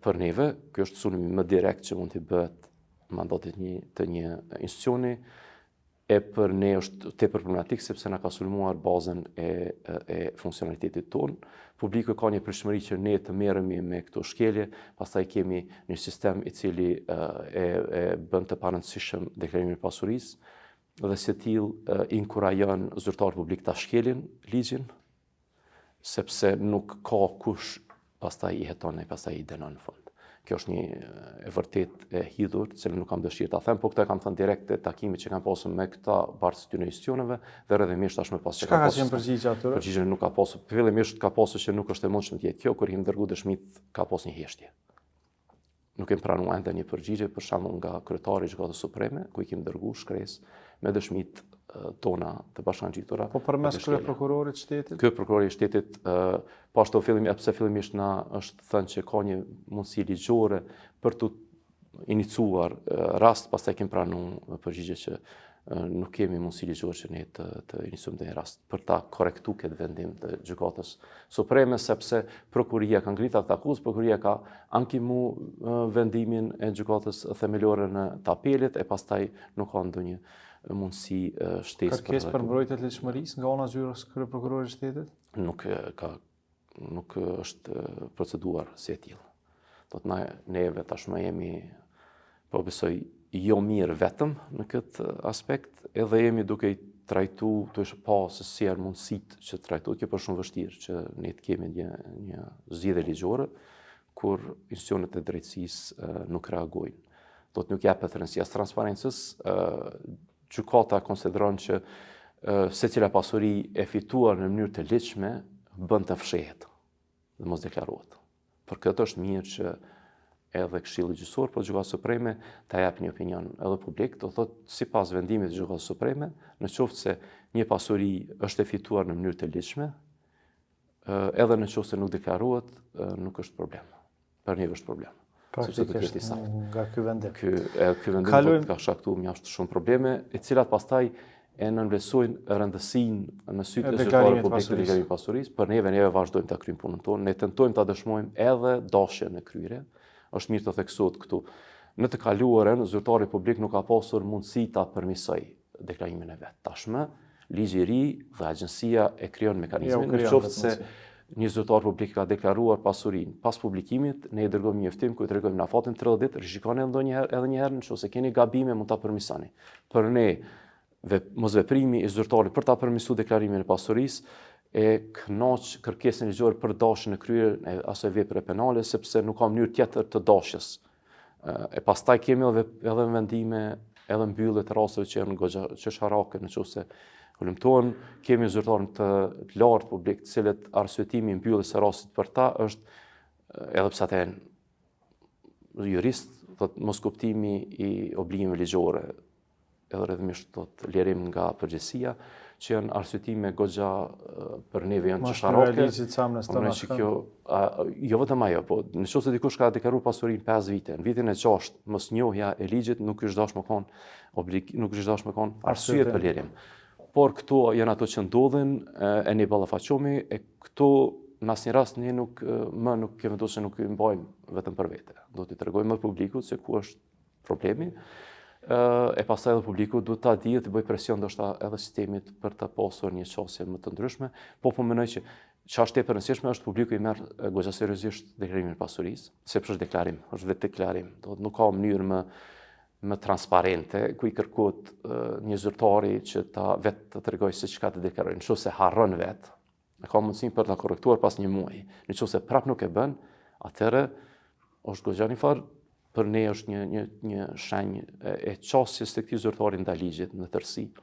Për neve, kjo është sulmi më direkt që mund të bëhet mandatit të një institucioni, e për ne është tepër problematik sepse na ka sulmuar bazën e funksionalitetit tonë. Publiku ka një pritshmëri që ne të merremi me këto shkelje, pastaj kemi një sistem i cili e bën të parëndësishëm deklarimin e pasurisë dhe si tillë inkurajon zyrtar publik ta shkelin ligjin, sepse nuk ka kush pastaj i heton e pastaj i dënon në fund. Kjo është një e vërtet e hidhur, cilën nuk kam dëshirë ta them, po këtë e kam thënë direkt te takimit që kam pasur me këta bartës të institucioneve dhe rrëdhëmisht tashmë pas çka ka qenë përgjigje atyre? Përgjigje nuk ka pasur. Fillimisht ka pasur që nuk është e mundshme të jetë kjo, kur i dërguar dëshmit ka pasur një heshtje. Nuk kemi pranuar ende një përgjigje, për shembull nga kryetari i Gjykatës Supreme, ku i kemi dërguar shkresë me dëshmit tona të bashkangjitura. Po përmes kryeprokurorit të shtetit? Ky prokurori i shtetit po ashtu fillimisht na është thënë që ka një mundësi ligjore për të iniciuar rast, pastaj kemi pranuar përgjigje që nuk kemi mundësi ligjore që ne të iniciojmë një rast për ta korrektuar këtë vendim të Gjykatës Supreme, sepse prokuria ka ngritur atë akuzë, prokuria ka ankimu vendimin e Gjykatës themelore në apelit e pastaj nuk ka ndonjë mundësi shtesë kërkesë për mbrojtje të ligjshmërisë nga ana e zyrës kryeprokurorit të shtetit? Nuk është proceduar si e tillë. Do të neve tashmë jemi po besoj jo mirë vetëm në këtë aspekt, edhe jemi duke i trajtu të ishë pa se si janë mundësit që trajtu, kjo për shumë vështirë që ne të kemi një zgjidhje ligjore, kur institucionet e drejtësisë nuk reagojnë. Do të nuk japet rëndësia së transparencës, gjykata konsideron që secila pasuri e fituar në mënyrë të ligjshme bën të fshehet dhe mos deklarohet. Për këtë është mirë që edhe Këshilli Gjyqësor, por Gjykata Supreme ta japë një opinion edhe publik, do thotë sipas vendimit të Gjykatës Supreme, në qoftë se një pasuri është e fituar në mënyrë të ligjshme, edhe në qoftë se nuk deklarohet, nuk është problem. Për ne është problem. Praktikisht nga ky vendim. Ky vendim ka shkaktuar mjaft shumë probleme, e cilat pastaj e nënvlerësojnë rëndësinë në sytë të zyrtarit publik të deklarimit pasurisë. Për neve vazhdojmë ta kryejmë punën tonë, ne tentojmë ta dëshmojmë edhe dashjen e kryerje. Është mirë të theksohet këtu. Në të kaluarën, zyrtari publik nuk ka pasur mundësi ta përmirësoj deklarimin e vet. Tashmë, ligji i ri dhe agjencia e krijon mekanizmin, nëse se një zyrtar publik ka deklaruar pasurinë pas publikimit, ne i dërgojmë një njoftim ku i tregojmë në afatin 30 ditë, rishikoni edhe një herë, nëse keni gabime mund ta përmirësoni. Për ne mosveprimi i zyrtarit për ta përmirësuar deklarimin e pasurisë e kënaq kërkesën ligjore për dashjen e kryer e asaj vepre penale, sepse nuk ka mënyrë tjetër të dashjes. E pastaj kemi edhe vendime, edhe mbyllje të rasteve që janë goxha çesharake, nëse hulumtohen, kemi zyrtarë të lartë publik, të cilët arsyetimi i mbylljes së rastit për ta është edhe pse ata janë jurist, thotë mos kuptimi i obligimeve ligjore, edhe rrëdhëmisht thotë lirim nga përgjegjësia, që janë arsyetime goxha për neve janë çesharake. Jo vetëm ajo, po nëse dikush ka deklaruar pasurinë 5 vite, në vitin e 6 mosnjohja e ligjit nuk është dashur më kon arsye për lirim. Por këto janë ato që ndodhin, e ne ballafaqohemi, e këto në asnjë rast ne nuk kemi vendosur se nuk i mbajmë vetëm për vete. Do t'i tregojmë publikut se ku është problemi. E pastaj edhe publiku duhet ta dijë të bëj presion ndoshta edhe sistemit për të pasur një çështje më të ndryshme, po mendoj që çështja e rëndësishme është publiku i merr goxha seriozisht deklarimin e pasurisë, sepse është deklarim, është vetë deklarim. Do nuk ka mënyrë më transparente ku i kërkohet një zyrtari që ta vetë të tregojë se çka të deklarojë. Nëse harron vetë, ka mundësinë për ta korrektuar pas një muaji. Nëse prap nuk e bën, atëherë është goxha një farë për ne është një shenjë e çështjes së këtij zyrtari ndaj ligjit në tërësi.